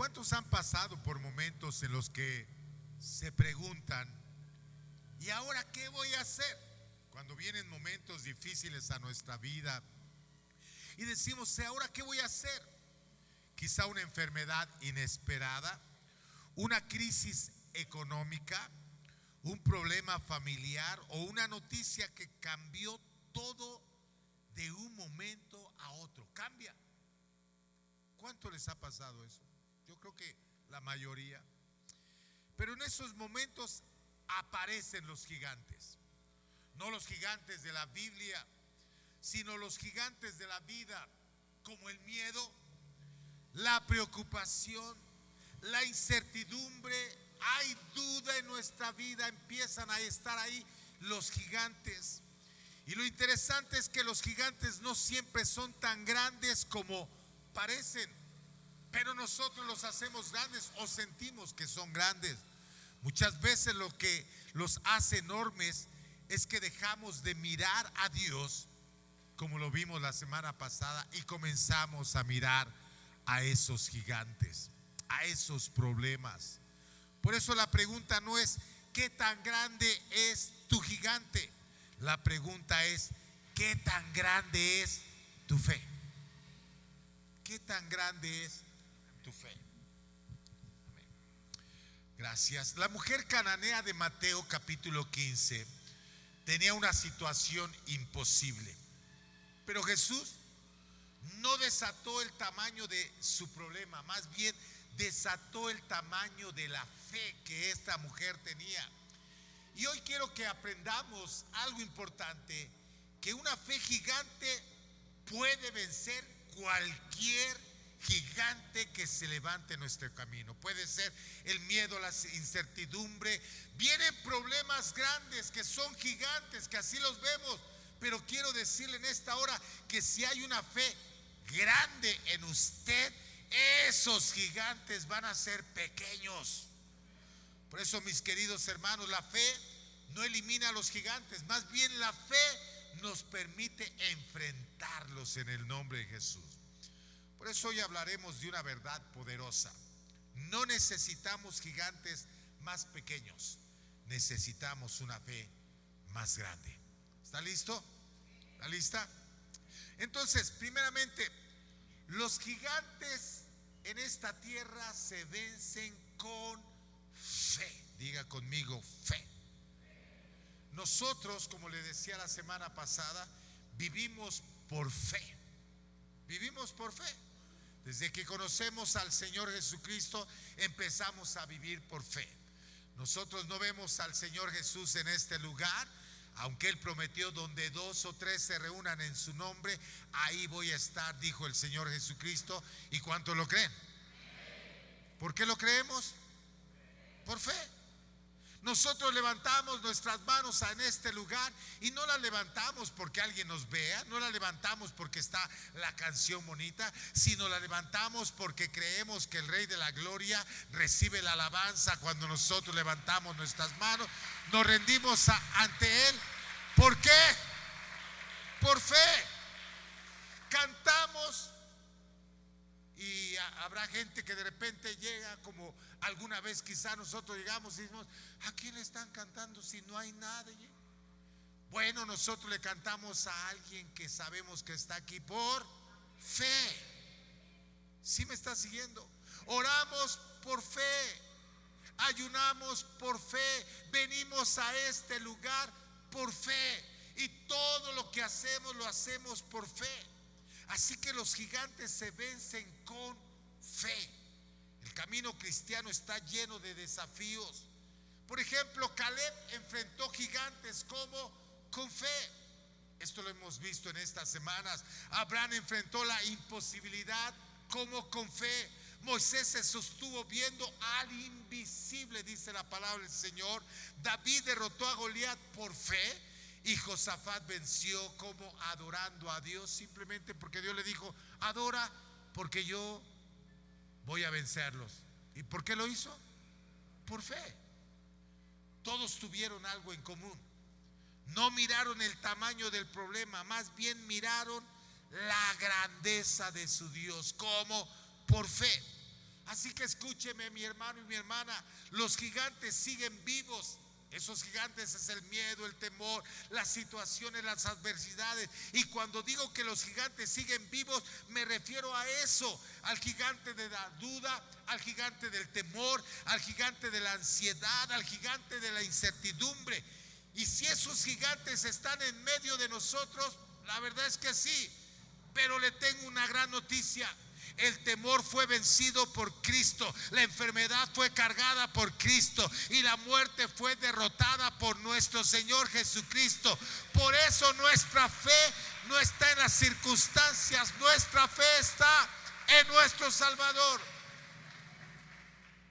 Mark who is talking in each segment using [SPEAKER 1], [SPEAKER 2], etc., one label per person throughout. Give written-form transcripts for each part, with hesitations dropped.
[SPEAKER 1] ¿Cuántos han pasado por momentos en los que se preguntan, ¿y ahora qué voy a hacer? Cuando vienen momentos difíciles a nuestra vida y decimos, ¿y ahora qué voy a hacer? Quizá una enfermedad inesperada, una crisis económica, un problema familiar o una noticia que cambió todo de un momento a otro. Cambia. ¿Cuánto les ha pasado eso? Yo creo que la mayoría. Pero en esos momentos aparecen los gigantes. No los gigantes de la Biblia, sino los gigantes de la vida, como el miedo, la preocupación, la incertidumbre. Hay duda en nuestra vida, empiezan a estar ahí los gigantes. Y lo interesante es que los gigantes no siempre son tan grandes como parecen, pero nosotros los hacemos grandes o sentimos que son grandes. Muchas veces lo que los hace enormes es que dejamos de mirar a Dios, como lo vimos la semana pasada, y comenzamos a mirar a esos gigantes, a esos problemas. Por eso la pregunta no es ¿qué tan grande es tu gigante? La pregunta es ¿qué tan grande es tu fe? ¿Qué tan grande es tu fe? Amén. Gracias. La mujer cananea de Mateo capítulo 15 tenía una situación imposible, pero Jesús no desató el tamaño de su problema, más bien desató el tamaño de la fe que esta mujer tenía. Y hoy quiero que aprendamos algo importante, que una fe gigante puede vencer cualquier gigante que se levante en nuestro camino. Puede ser el miedo, la incertidumbre. Vienen problemas grandes que son gigantes, que así los vemos, pero quiero decirle en esta hora que si hay una fe grande en usted, esos gigantes van a ser pequeños. Por eso, mis queridos hermanos, la fe no elimina a los gigantes, más bien la fe nos permite enfrentarlos en el nombre de Jesús. Por eso hoy hablaremos de una verdad poderosa. No necesitamos gigantes más pequeños, necesitamos una fe más grande. ¿Está listo? ¿Está lista? Entonces, primeramente, los gigantes en esta tierra se vencen con fe. Diga conmigo, fe. Nosotros, como le decía la semana pasada, vivimos por fe. Vivimos por fe. Desde que conocemos al Señor Jesucristo, empezamos a vivir por fe. Nosotros no vemos al Señor Jesús en este lugar, aunque Él prometió: donde 2 o 3 se reúnan en su nombre, ahí voy a estar, dijo el Señor Jesucristo. ¿Y cuántos lo creen? ¿Por qué lo creemos? Por fe. Nosotros levantamos nuestras manos en este lugar y no las levantamos porque alguien nos vea, no las levantamos porque está la canción bonita, sino la levantamos porque creemos que el Rey de la Gloria recibe la alabanza cuando nosotros levantamos nuestras manos, nos rendimos ante Él. ¿Por qué? Por fe. Cantamos. Y habrá gente que de repente llega, como alguna vez quizá nosotros llegamos y decimos: ¿a quién le están cantando si no hay nadie? Bueno, nosotros le cantamos a alguien que sabemos que está aquí por fe. ¿Sí me está siguiendo? Oramos por fe, ayunamos por fe, venimos a este lugar por fe, y todo lo que hacemos lo hacemos por fe. Así que los gigantes se vencen con fe. El camino cristiano está lleno de desafíos. Por ejemplo, Caleb enfrentó gigantes como con fe. Esto lo hemos visto en estas semanas. Abraham enfrentó la imposibilidad como con fe. Moisés se sostuvo viendo al invisible, dice la palabra del Señor. David derrotó a Goliat por fe. Y Josafat venció como adorando a Dios, simplemente porque Dios le dijo: adora, porque yo voy a vencerlos. ¿Y por qué lo hizo? Por fe. Todos tuvieron algo en común. No miraron el tamaño del problema, más bien miraron la grandeza de su Dios, como por fe. Así que escúcheme, mi hermano y mi hermana, los gigantes siguen vivos. Esos gigantes es el miedo, el temor, las situaciones, las adversidades. Y cuando digo que los gigantes siguen vivos, me refiero a eso, al gigante de la duda, al gigante del temor, al gigante de la ansiedad, al gigante de la incertidumbre. Y si esos gigantes están en medio de nosotros, la verdad es que sí. Pero le tengo una gran noticia. El temor fue vencido por Cristo, la enfermedad fue cargada por Cristo y la muerte fue derrotada por nuestro Señor Jesucristo. Por eso nuestra fe no está en las circunstancias, nuestra fe está en nuestro Salvador.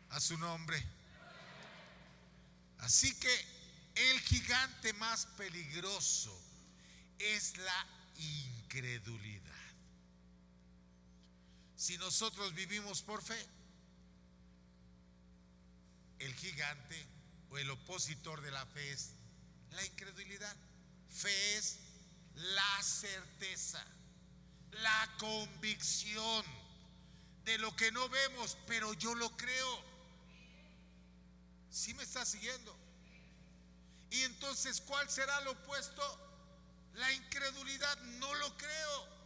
[SPEAKER 1] A su nombre. Así que el gigante más peligroso es la incredulidad. Si nosotros vivimos por fe, el gigante o el opositor de la fe es la incredulidad. Fe es la certeza, la convicción de lo que no vemos, pero yo lo creo. ¿Sí me está siguiendo? Y entonces, ¿cuál será lo opuesto? La incredulidad. No lo creo.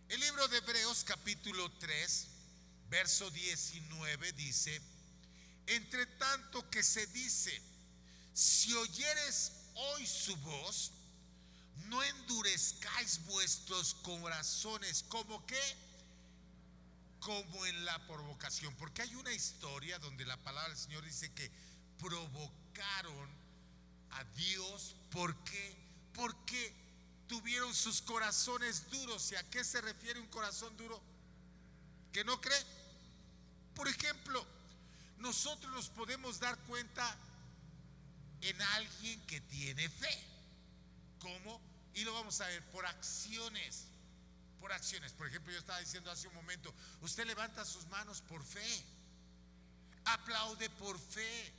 [SPEAKER 1] El libro de Hebreos capítulo 3 verso 19 dice: entre tanto que se dice, si oyeres hoy su voz, no endurezcáis vuestros corazones. ¿Cómo qué? Como en la provocación. Porque hay una historia donde la palabra del Señor dice que provocaron a Dios. ¿Por qué? Porque tuvieron sus corazones duros. ¿Y a qué se refiere un corazón duro? ¿Que no cree? Por ejemplo, nosotros nos podemos dar cuenta en alguien que tiene fe. ¿Cómo? Y lo vamos a ver por acciones. Por acciones. Por ejemplo, yo estaba diciendo hace un momento, usted levanta sus manos por fe, aplaude por fe,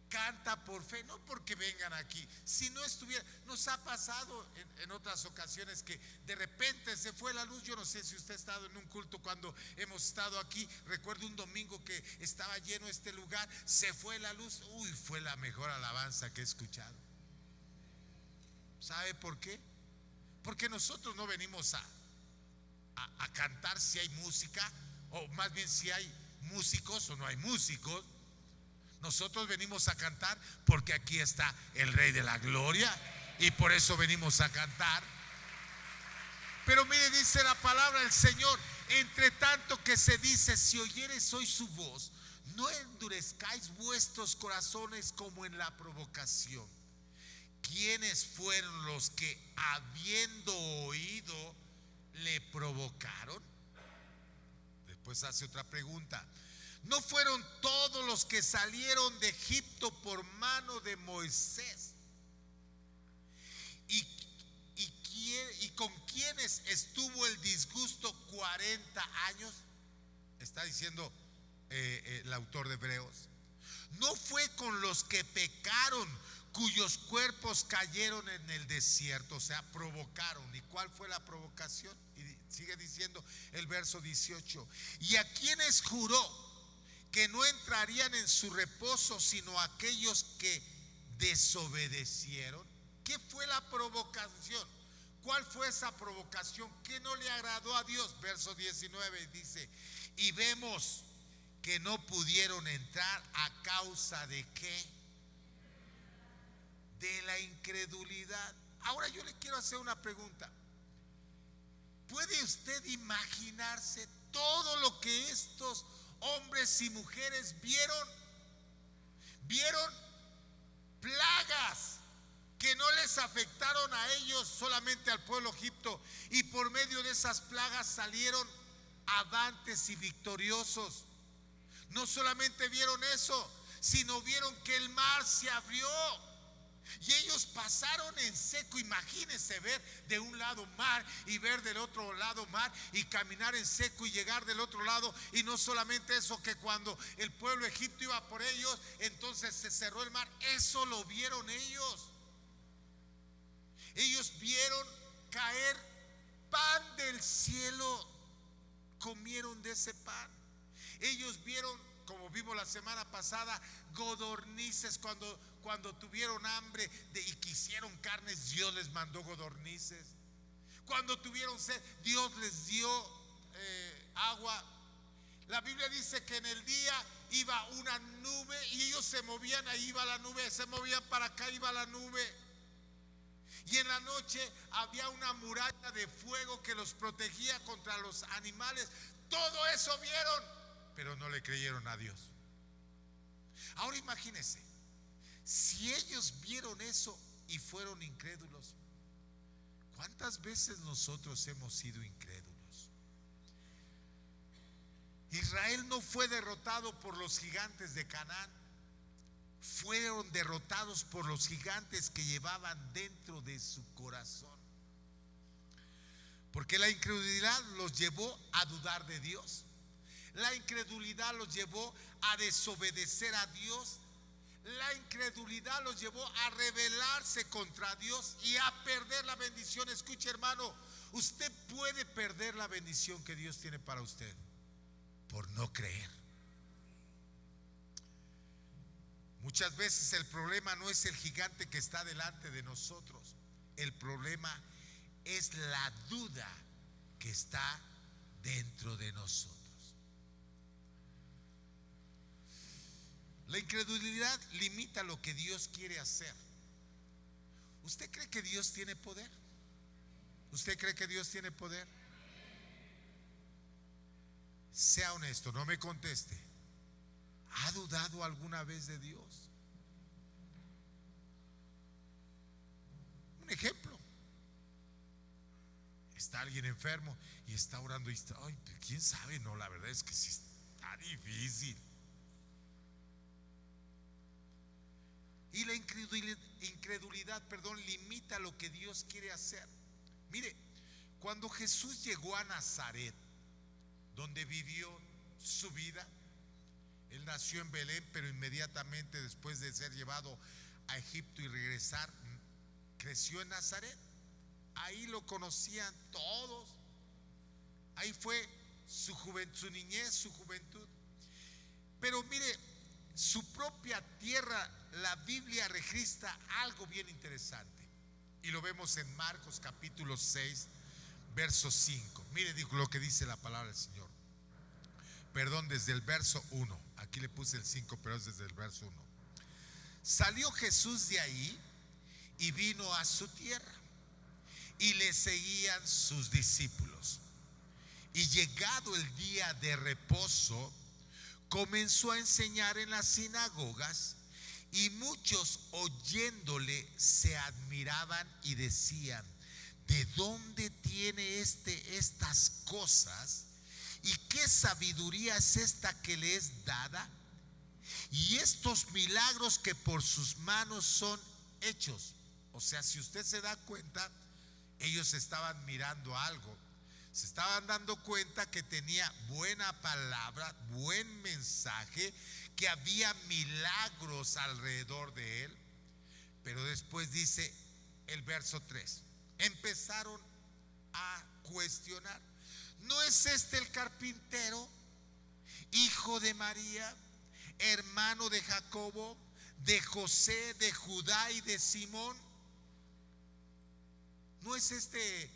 [SPEAKER 1] canta por fe, no porque vengan aquí. Si no estuviera, nos ha pasado en otras ocasiones que de repente se fue la luz. Yo no sé si usted ha estado en un culto cuando hemos estado aquí. Recuerdo un domingo que estaba lleno este lugar, se fue la luz. Uy, fue la mejor alabanza que he escuchado. ¿Sabe por qué? Porque nosotros no venimos a cantar si hay música, o más bien si hay músicos o no hay músicos. Nosotros venimos a cantar porque aquí está el Rey de la Gloria y por eso venimos a cantar. Pero mire, dice la palabra del Señor: entre tanto que se dice, si oyeres hoy su voz, no endurezcáis vuestros corazones como en la provocación. ¿Quiénes fueron los que, habiendo oído, le provocaron? Después hace otra pregunta: ¿no fueron todos los que salieron de Egipto por mano de Moisés? ¿Y con quienes estuvo el disgusto 40 años? Está diciendo el autor de Hebreos. ¿No fue con los que pecaron, cuyos cuerpos cayeron en el desierto? O sea, provocaron. ¿Y cuál fue la provocación? Y sigue diciendo el verso 18: ¿y a quienes juró que no entrarían en su reposo sino aquellos que desobedecieron? ¿Qué fue la provocación? ¿Cuál fue esa provocación? ¿Qué no le agradó a Dios? Verso 19 dice: y vemos que no pudieron entrar a causa de ¿qué? De la incredulidad. Ahora yo le quiero hacer una pregunta. ¿Puede usted imaginarse todo lo que estos hombres y mujeres vieron? Vieron plagas que no les afectaron a ellos, solamente al pueblo egipto, y por medio de esas plagas salieron avantes y victoriosos. No solamente vieron eso, sino vieron que el mar se abrió y ellos pasaron en seco. Imagínense ver de un lado mar y ver del otro lado mar y caminar en seco y llegar del otro lado. Y no solamente eso, que cuando el pueblo egipto iba por ellos, entonces se cerró el mar. Eso lo vieron ellos. Ellos vieron caer pan del cielo, comieron de ese pan. Ellos vieron, como vimos la semana pasada, codornices cuando tuvieron hambre y quisieron carnes, Dios les mandó codornices. Cuando tuvieron sed, Dios les dio agua. La Biblia dice que en el día iba una nube y ellos se movían, ahí iba la nube, se movían para acá, iba la nube. Y en la noche había una muralla de fuego que los protegía contra los animales. Todo eso vieron, pero no le creyeron a Dios. Ahora imagínense, si ellos vieron eso y fueron incrédulos, ¿cuántas veces nosotros hemos sido incrédulos? Israel no fue derrotado por los gigantes de Canaán, fueron derrotados por los gigantes que llevaban dentro de su corazón. Porque la incredulidad los llevó a dudar de Dios. La incredulidad los llevó a desobedecer a Dios. La incredulidad los llevó a rebelarse contra Dios y a perder la bendición. Escuche, hermano, usted puede perder la bendición que Dios tiene para usted por no creer. Muchas veces el problema no es el gigante que está delante de nosotros. El problema es la duda que está dentro de nosotros. La incredulidad limita lo que Dios quiere hacer. ¿Usted cree que Dios tiene poder? ¿Usted cree que Dios tiene poder? Sea honesto, no me conteste. ¿Ha dudado alguna vez de Dios? Un ejemplo. Está alguien enfermo y está orando y está, ay, quién sabe, no, la verdad es que sí está difícil. Y la incredulidad, limita lo que Dios quiere hacer. Mire, cuando Jesús llegó a Nazaret, donde vivió su vida, él nació en Belén, pero inmediatamente después de ser llevado a Egipto y regresar, creció en Nazaret. Ahí lo conocían todos. Ahí fue su niñez, su juventud. Pero mire, su propia tierra, la Biblia registra algo bien interesante. Y lo vemos en Marcos capítulo 6, verso 5. Mire lo que dice la palabra del Señor. Perdón, desde el verso 1. Aquí le puse el 5, pero es desde el verso 1. Salió Jesús de ahí y vino a su tierra, y le seguían sus discípulos. Y llegado el día de reposo, comenzó a enseñar en las sinagogas, y muchos oyéndole se admiraban y decían: ¿de dónde tiene estas cosas? ¿Y qué sabiduría es esta que le es dada? Y estos milagros que por sus manos son hechos. O sea, si usted se da cuenta, ellos estaban mirando algo. Se estaban dando cuenta que tenía buena palabra, buen mensaje, que había milagros alrededor de él. Pero después dice el verso 3, empezaron a cuestionar: ¿no es este el carpintero, hijo de María, hermano de Jacobo, de José, de Judá y de Simón? ¿No es este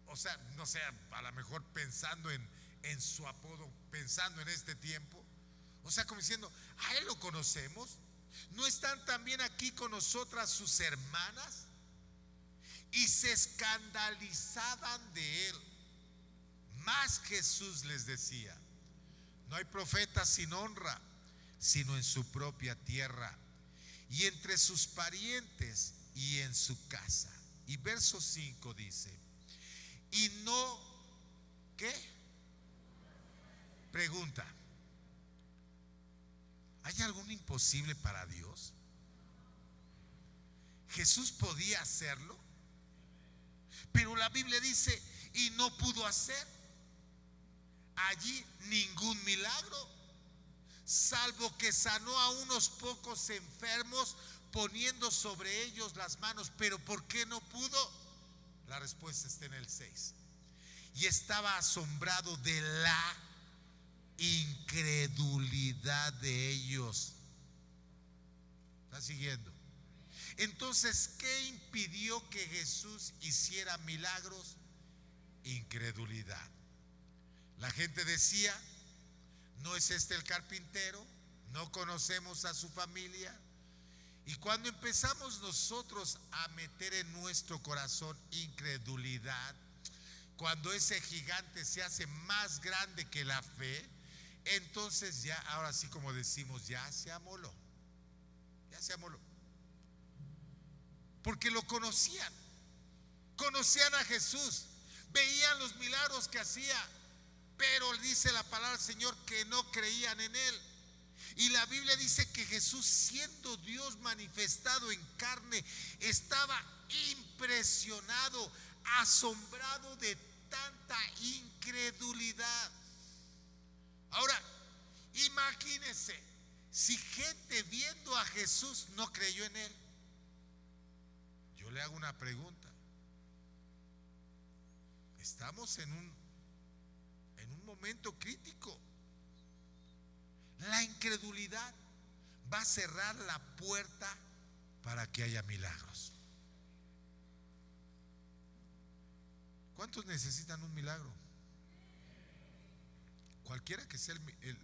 [SPEAKER 1] o sea, no sé, a lo mejor pensando en su apodo, pensando en este tiempo? O sea, como diciendo, ¿a él lo conocemos? ¿No están también aquí con nosotras sus hermanas? Y se escandalizaban de él. Mas Jesús les decía: no hay profeta sin honra, sino en su propia tierra, y entre sus parientes, y en su casa. Y verso 5 dice: y no, ¿qué? Pregunta: ¿hay algún imposible para Dios? Jesús podía hacerlo, pero la Biblia dice: y no pudo hacer allí ningún milagro, salvo que sanó a unos pocos enfermos poniendo sobre ellos las manos. Pero ¿por qué no pudo? La respuesta está en el 6. y estaba asombrado de la incredulidad de ellos. ¿Está siguiendo? Entonces, ¿qué impidió que Jesús hiciera milagros? Incredulidad. La gente decía: ¿no es este el carpintero? ¿No conocemos a su familia? Y cuando empezamos nosotros a meter en nuestro corazón incredulidad, cuando ese gigante se hace más grande que la fe, entonces ya, ahora sí, como decimos, ya se amoló. Ya se amoló. Porque lo conocían. Conocían a Jesús. Veían los milagros que hacía. Pero dice la palabra del Señor que no creían en Él. Y la Biblia dice que Jesús, siendo Dios manifestado en carne, estaba impresionado, asombrado de tanta incredulidad. Ahora, imagínense, si gente viendo a Jesús no creyó en Él. Yo le hago una pregunta. Estamos en un momento crítico. La incredulidad va a cerrar la puerta para que haya milagros. ¿Cuántos necesitan un milagro? Cualquiera que sea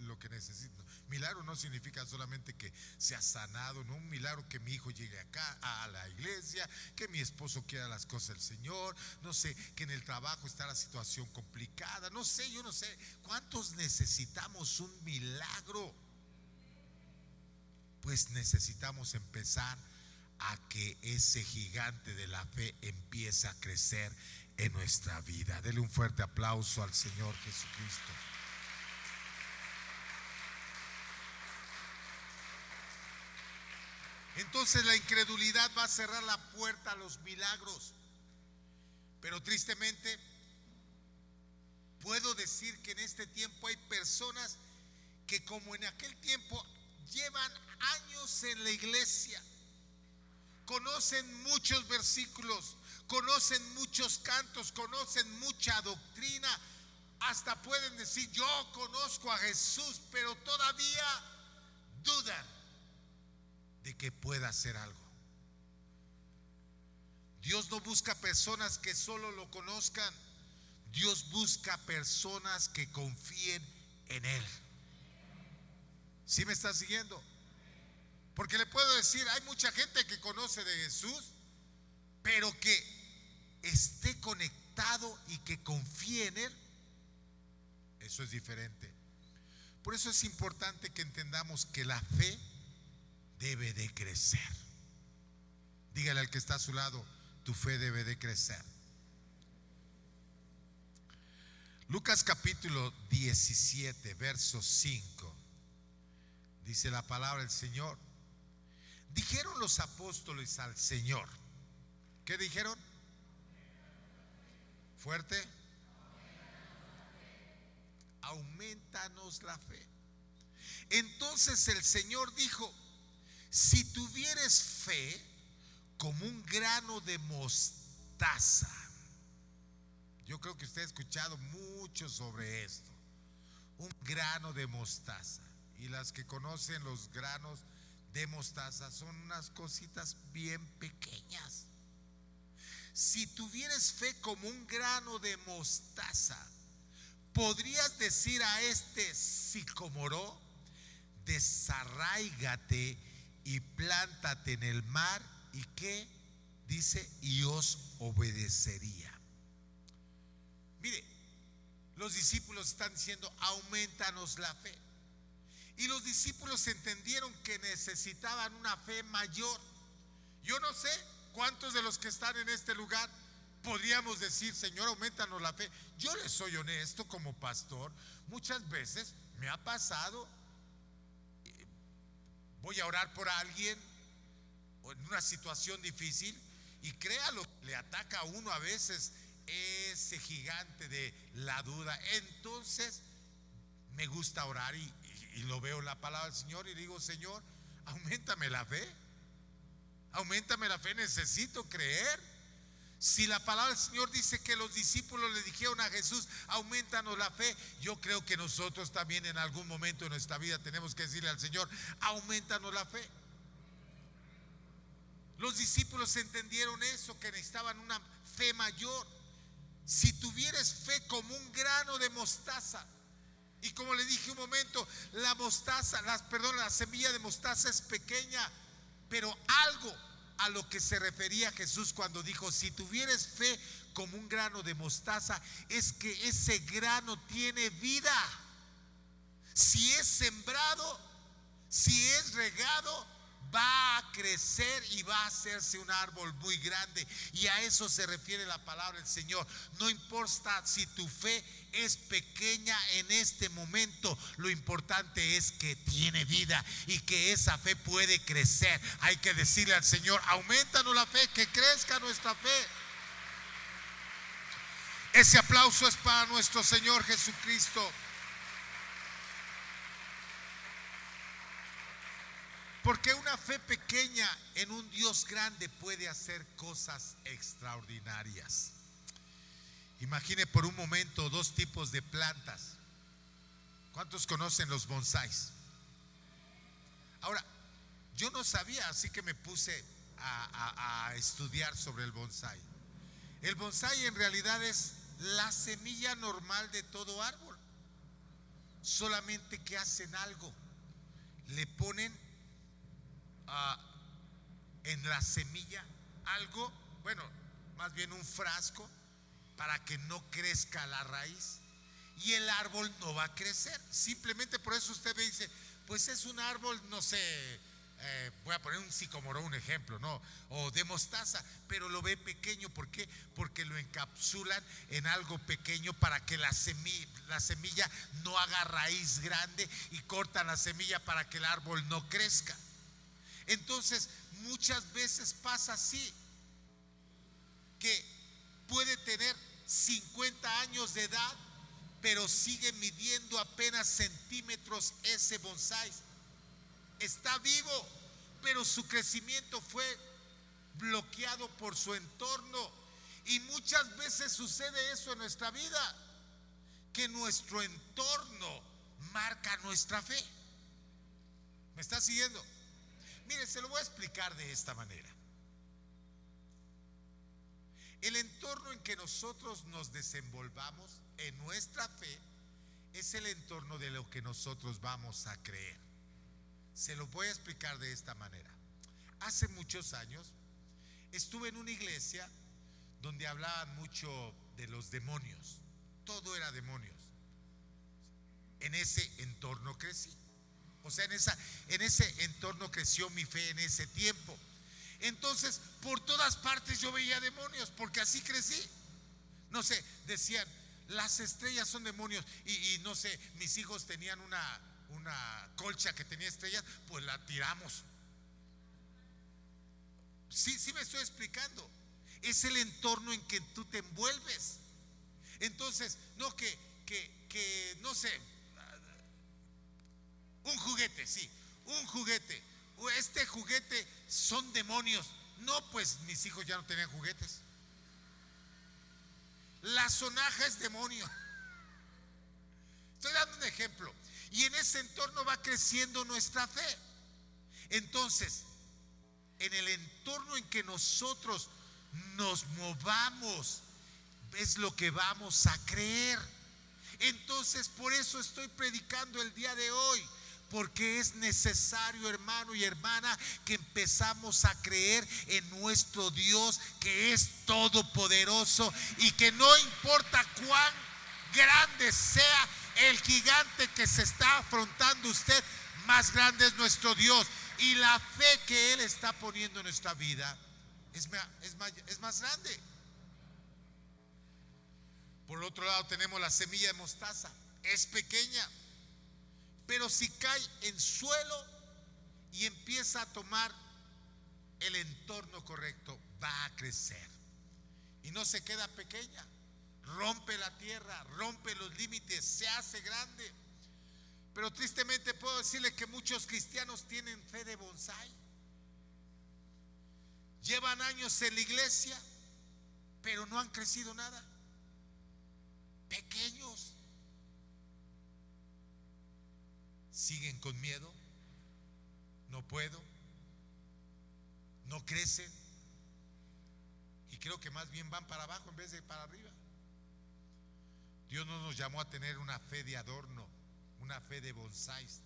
[SPEAKER 1] lo que necesita. Milagro no significa solamente que sea sanado, no un milagro que mi hijo llegue acá a la iglesia, que mi esposo quiera las cosas del Señor, no sé, que en el trabajo está la situación complicada, no sé, yo no sé. ¿Cuántos necesitamos un milagro? Pues necesitamos empezar a que ese gigante de la fe empiece a crecer en nuestra vida. Dele un fuerte aplauso al Señor Jesucristo. Entonces la incredulidad va a cerrar la puerta a los milagros. Pero tristemente puedo decir que en este tiempo hay personas que, como en aquel tiempo, llevan años en la iglesia, conocen muchos versículos, conocen muchos cantos, conocen mucha doctrina, hasta pueden decir: yo conozco a Jesús, pero todavía dudan de que pueda hacer algo. Dios no busca personas que solo lo conozcan. Dios busca personas que confíen en Él. ¿Sí me está siguiendo? Porque le puedo decir, hay mucha gente que conoce de Jesús, pero que esté conectado y que confíe en Él, eso es diferente. Por eso es importante que entendamos que la fe debe de crecer. Dígale al que está a su lado: tu fe debe de crecer. Lucas capítulo 17, verso 5. Dice la palabra del Señor: dijeron los apóstoles al Señor. ¿Qué dijeron? Fuerte. Aumentanos la fe. Entonces el Señor dijo: si tuvieres fe como un grano de mostaza. Yo creo que usted ha escuchado mucho sobre esto. Un grano de mostaza. Y las que conocen los granos de mostaza son unas cositas bien pequeñas. Si tuvieres fe como un grano de mostaza, podrías decir a este sicómoro: desarráigate y plántate en el mar. ¿Y qué dice? Y os obedecería. Mire, los discípulos están diciendo: aumentanos la fe. Y los discípulos entendieron que necesitaban una fe mayor. Yo no sé cuántos de los que están en este lugar podríamos decir: Señor, aumentanos la fe. Yo les soy honesto, como pastor, muchas veces me ha pasado, voy a orar por alguien o en una situación difícil, y créalo, le ataca a uno a veces ese gigante de la duda. Entonces me gusta orar y lo veo en la palabra del Señor y digo: Señor, auméntame la fe. Auméntame la fe, necesito creer. Si la palabra del Señor dice que los discípulos le dijeron a Jesús, aumentanos la fe, yo creo que nosotros también en algún momento de nuestra vida tenemos que decirle al Señor, aumentanos la fe. Los discípulos entendieron eso, que necesitaban una fe mayor. Si tuvieres fe como un grano de mostaza, y como le dije un momento, la semilla de mostaza es pequeña, pero algo a lo que se refería Jesús cuando dijo, si tuvieres fe como un grano de mostaza, es que ese grano tiene vida. Si es sembrado, si es regado, va a crecer y va a hacerse un árbol muy grande. Y a eso se refiere la palabra del Señor. No importa si tu fe es pequeña en este momento, lo importante es que tiene vida y que esa fe puede crecer. Hay que decirle al Señor, aumentanos la fe, que crezca nuestra fe. Ese aplauso es para nuestro Señor Jesucristo. Porque una fe pequeña en un Dios grande puede hacer cosas extraordinarias. Imagine por un momento dos tipos de plantas. ¿Cuántos conocen los bonsáis? Ahora, yo no sabía, así que me puse a estudiar sobre el bonsái. El bonsái en realidad es la semilla normal de todo árbol. Solamente que hacen algo. Le ponen en la semilla algo, bueno, más bien un frasco, para que no crezca la raíz, y el árbol no va a crecer. Simplemente por eso usted me dice, pues es un árbol, no sé, voy a poner un sicómoro, un ejemplo, ¿no? O de mostaza, pero lo ve pequeño. ¿Por qué? Porque lo encapsulan en algo pequeño para que la semilla no haga raíz grande, y cortan la semilla para que el árbol no crezca. Entonces, muchas veces pasa así, que puede tener 50 años de edad, pero sigue midiendo apenas centímetros ese bonsái. Está vivo, pero su crecimiento fue bloqueado por su entorno. Y muchas veces sucede eso en nuestra vida, que nuestro entorno marca nuestra fe. ¿Me está siguiendo? Mire, se lo voy a explicar de esta manera. El entorno en que nosotros nos desenvolvamos en nuestra fe es el entorno de lo que nosotros vamos a creer. Se lo voy a explicar de esta manera. Hace muchos años estuve en una iglesia donde hablaban mucho de los demonios. Todo era demonios. En ese entorno crecí. O sea, en ese entorno creció mi fe en ese tiempo. Entonces, por todas partes yo veía demonios, porque así crecí. No sé, decían, las estrellas son demonios. Y no sé, mis hijos tenían una colcha que tenía estrellas, pues la tiramos. Sí me estoy explicando. Es el entorno en que tú te envuelves. Entonces, no no sé, un juguete, sí, un juguete. Este juguete son demonios. No, pues mis hijos ya no tenían juguetes. La sonaja es demonio. Estoy dando un ejemplo. Y en ese entorno va creciendo nuestra fe. Entonces, en el entorno en que nosotros nos movamos, es lo que vamos a creer. Entonces, por eso estoy predicando el día de hoy. Porque es necesario, hermano y hermana, que empezamos a creer en nuestro Dios, que es todopoderoso, y que no importa cuán grande sea el gigante que se está afrontando usted, más grande es nuestro Dios. Y la fe que Él está poniendo en nuestra vida es más grande. Por otro lado tenemos la semilla de mostaza. Es pequeña, pero si cae en suelo y empieza a tomar el entorno correcto, va a crecer. Y no se queda pequeña, rompe la tierra, rompe los límites, se hace grande. Pero tristemente puedo decirle que muchos cristianos tienen fe de bonsái. Llevan años en la iglesia, pero no han crecido nada. Pequeños. Siguen con miedo. No puedo. No crecen. Y creo que más bien van para abajo en vez de para arriba. Dios no nos llamó a tener una fe de adorno, una fe de bonsáis.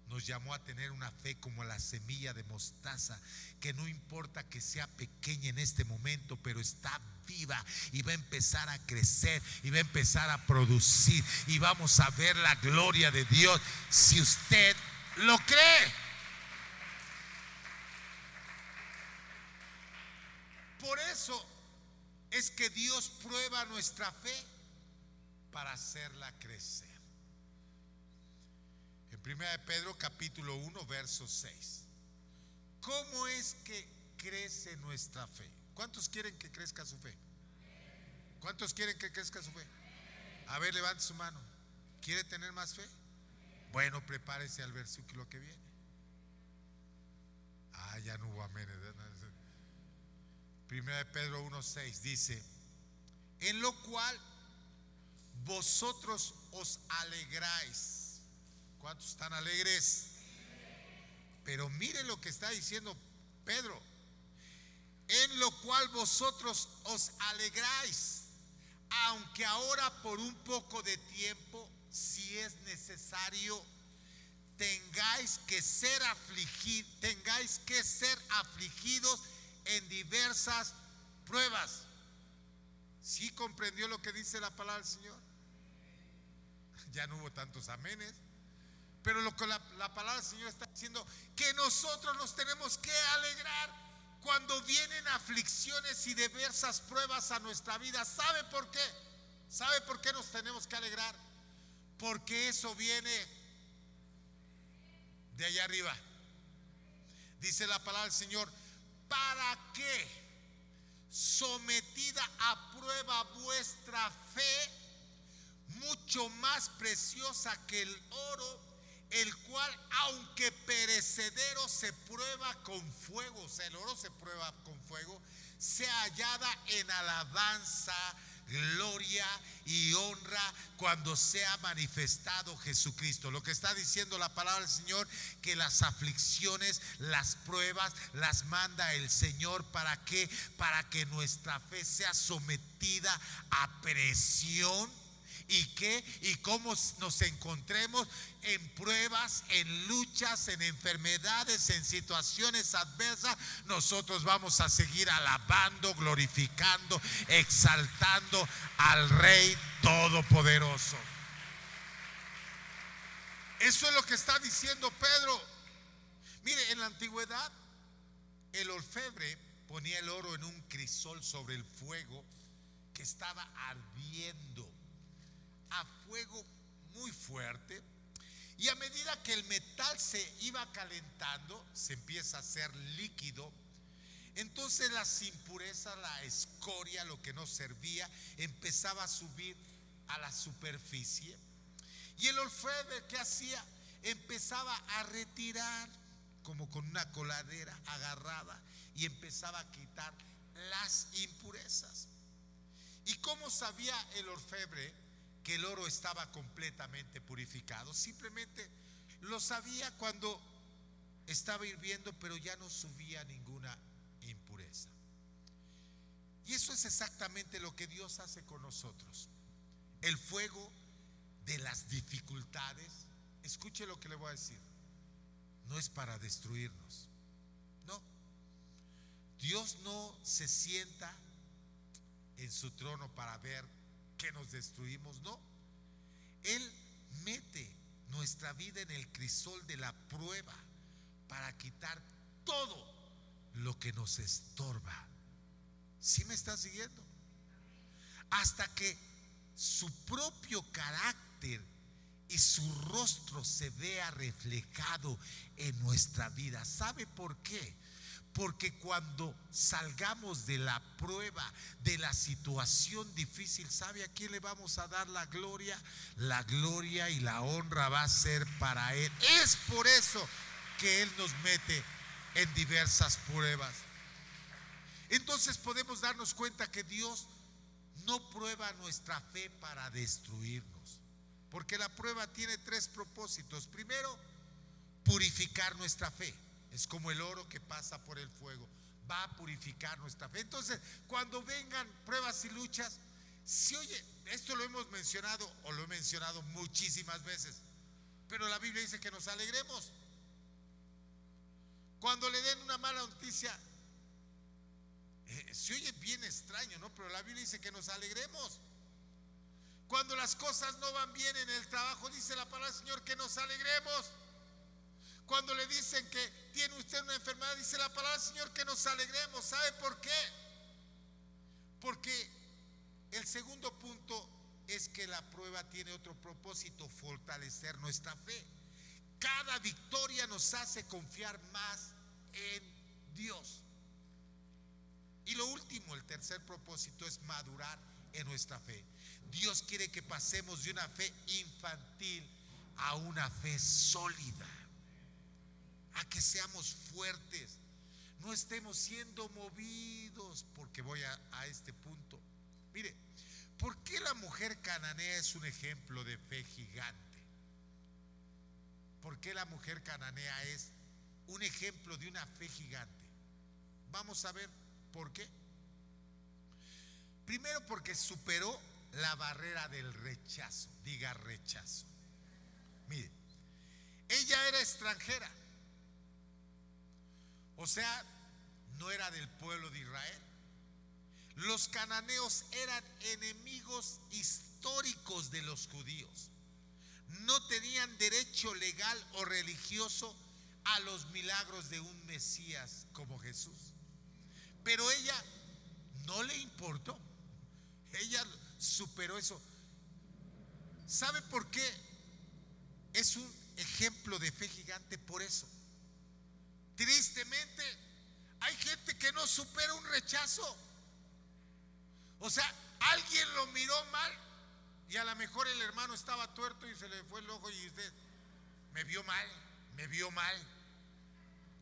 [SPEAKER 1] Nos llamó a tener una fe como la semilla de mostaza, que no importa que sea pequeña en este momento, pero está viva y va a empezar a crecer y va a empezar a producir y vamos a ver la gloria de Dios si usted lo cree. Por eso es que Dios prueba nuestra fe para hacerla crecer. En 1 de Pedro capítulo 1 verso 6. ¿Cómo es que crece nuestra fe? ¿Cuántos quieren que crezca su fe? ¿Cuántos quieren que crezca su fe? A ver, levante su mano. ¿Quiere tener más fe? Bueno, prepárese al versículo que viene. Ya no hubo amén. 1 de Pedro 1:6 dice: en lo cual vosotros os alegráis. ¿Cuántos están alegres? Pero mire lo que está diciendo Pedro: en lo cual vosotros os alegráis, aunque ahora por un poco de tiempo, si es necesario, tengáis que ser afligidos en diversas pruebas. ¿Sí comprendió lo que dice la palabra del Señor? Ya no hubo tantos amenes. Pero lo que la palabra del Señor está diciendo, que nosotros nos tenemos que alegrar cuando vienen aflicciones y diversas pruebas a nuestra vida. ¿Sabe por qué? ¿Sabe por qué nos tenemos que alegrar? Porque eso viene de allá arriba. Dice la palabra del Señor: para que, sometida a prueba vuestra fe, mucho más preciosa que el oro, el cual aunque perecedero se prueba con fuego, o sea, el oro se prueba con fuego, sea hallada en alabanza, gloria y honra cuando sea manifestado Jesucristo. Lo que está diciendo la palabra del Señor, que las aflicciones, las pruebas las manda el Señor. ¿Para qué? Para que nuestra fe sea sometida a presión. Y cómo nos encontremos en pruebas, en luchas, en enfermedades, en situaciones adversas, nosotros vamos a seguir alabando, glorificando, exaltando al Rey Todopoderoso. Eso es lo que está diciendo Pedro. Mire, en la antigüedad el orfebre ponía el oro en un crisol sobre el fuego que estaba ardiendo a fuego muy fuerte, y a medida que el metal se iba calentando, se empieza a hacer líquido. Entonces las impurezas, la escoria, lo que no servía, empezaba a subir a la superficie. Y el orfebre, ¿qué hacía? Empezaba a retirar, como con una coladera agarrada, y empezaba a quitar las impurezas. ¿Y cómo sabía el orfebre que el oro estaba completamente purificado? Simplemente lo sabía cuando estaba hirviendo, pero ya no subía ninguna impureza. Y eso es exactamente lo que Dios hace con nosotros. El fuego de las dificultades, escuche lo que le voy a decir, no es para destruirnos. No. Dios no se sienta en su trono para ver que nos destruimos, no. Él mete nuestra vida en el crisol de la prueba para quitar todo lo que nos estorba. ¿Sí me está siguiendo? Hasta que su propio carácter y su rostro se vea reflejado en nuestra vida. ¿Sabe por qué? Porque cuando salgamos de la prueba, de la situación difícil, ¿sabe a quién le vamos a dar la gloria? La gloria y la honra va a ser para Él. Es por eso que Él nos mete en diversas pruebas. Entonces podemos darnos cuenta que Dios no prueba nuestra fe para destruirnos, porque la prueba tiene tres propósitos. Primero, purificar nuestra fe. Es como el oro que pasa por el fuego, va a purificar nuestra fe. Entonces, cuando vengan pruebas y luchas, si oye, esto lo hemos mencionado o lo he mencionado muchísimas veces, pero la Biblia dice que nos alegremos. Cuando le den una mala noticia, se oye bien extraño, ¿no? Pero la Biblia dice que nos alegremos. Cuando las cosas no van bien en el trabajo, dice la palabra del Señor que nos alegremos. Cuando le dicen que tiene usted una enfermedad, dice la palabra del Señor que nos alegremos. ¿Sabe por qué? Porque el segundo punto es que la prueba tiene otro propósito: fortalecer nuestra fe. Cada victoria nos hace confiar más en Dios. Y lo último, el tercer propósito, es madurar en nuestra fe. Dios quiere que pasemos de una fe infantil a una fe sólida, a que seamos fuertes, no estemos siendo movidos. Porque voy a este punto. Mire, ¿por qué la mujer cananea es un ejemplo de fe gigante? ¿Por qué la mujer cananea es un ejemplo de una fe gigante? Vamos a ver por qué. Primero, porque superó la barrera del rechazo. Diga rechazo. Mire, ella era extranjera, o sea, no era del pueblo de Israel. Los cananeos eran enemigos históricos de los judíos. No tenían derecho legal o religioso a los milagros de un Mesías como Jesús. Pero ella no le importó. Ella superó eso. ¿Sabe por qué es un ejemplo de fe gigante? Por eso. Tristemente, hay gente que no supera un rechazo. O sea, alguien lo miró mal y a lo mejor el hermano estaba tuerto y se le fue el ojo y usted me vio mal, me vio mal.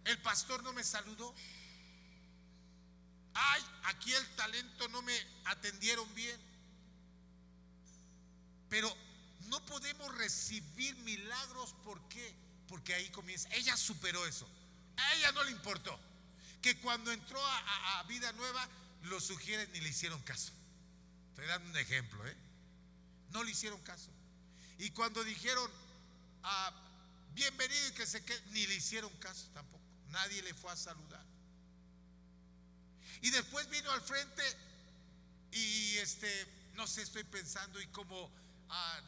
[SPEAKER 1] El pastor no me saludó. Ay, aquí el talento no me atendieron bien. Pero no podemos recibir milagros. ¿Por qué? Porque ahí comienza. Ella superó eso. A ella no le importó que cuando entró a vida nueva, los sugieres ni le hicieron caso. Estoy dando un ejemplo, no le hicieron caso. Y cuando dijeron bienvenido y que se quede, ni le hicieron caso tampoco. Nadie le fue a saludar. Y después vino al frente y no sé, estoy pensando, y como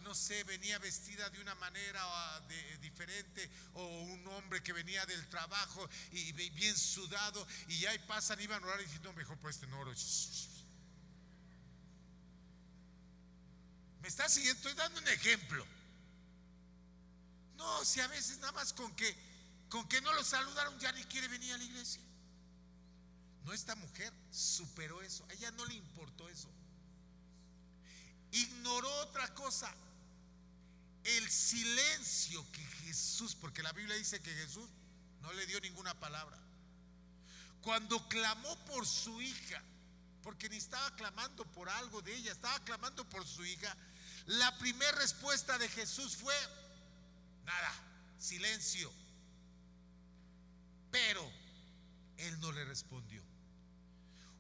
[SPEAKER 1] no sé, venía vestida de una manera diferente, o un hombre que venía del trabajo y bien sudado, y ahí pasan, iban a orar y dicen, no, mejor por este no oro. ¿Me está siguiendo? Estoy dando un ejemplo. No, si a veces nada más con que no lo saludaron ya ni quiere venir a la iglesia. No, esta mujer superó eso. A ella no le importó eso. Ignoró otra cosa: el silencio que Jesús, porque la Biblia dice que Jesús no le dio ninguna palabra. Cuando clamó por su hija, porque ni estaba clamando por algo de ella, estaba clamando por su hija, la primera respuesta de Jesús fue nada, silencio. Pero él no le respondió.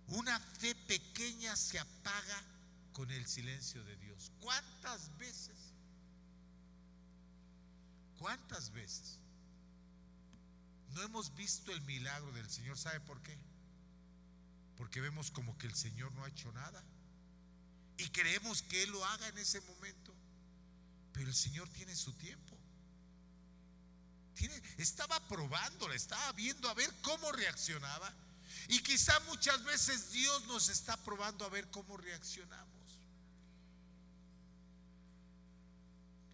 [SPEAKER 1] Una fe pequeña se apaga con el silencio de Dios. ¿Cuántas veces? ¿Cuántas veces no hemos visto el milagro del Señor? ¿Sabe por qué? Porque vemos como que el Señor no ha hecho nada y creemos que Él lo haga en ese momento. Pero el Señor tiene su tiempo. Estaba probándola, estaba viendo a ver cómo reaccionaba. Y quizá muchas veces Dios nos está probando a ver cómo reaccionamos.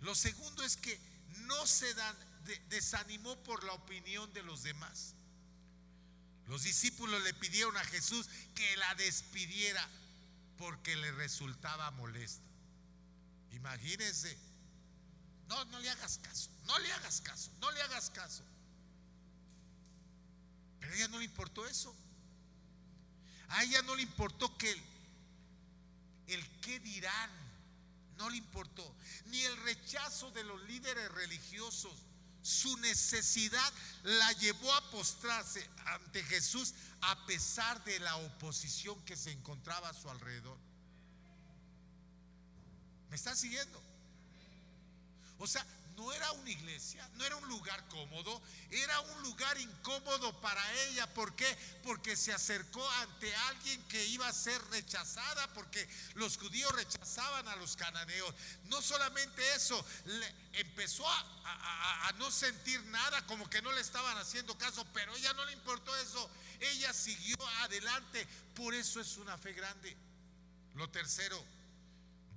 [SPEAKER 1] Lo segundo es que no se desanimó por la opinión de los demás. Los discípulos le pidieron a Jesús que la despidiera porque le resultaba molesta. Imagínense. No le hagas caso, no le hagas caso, no le hagas caso. Pero a ella no le importó eso. A ella no le importó que el qué dirán no le importó, ni el rechazo de los líderes religiosos. Su necesidad la llevó a postrarse ante Jesús a pesar de la oposición que se encontraba a su alrededor. ¿Me está siguiendo? O sea, no era una iglesia, no era un lugar cómodo, era un lugar incómodo para ella. ¿Por qué? Porque se acercó ante alguien que iba a ser rechazada, porque los judíos rechazaban a los cananeos. No solamente eso, empezó a no sentir nada, como que no le estaban haciendo caso, pero a ella no le importó eso. Ella siguió adelante. Por eso es una fe grande. Lo tercero,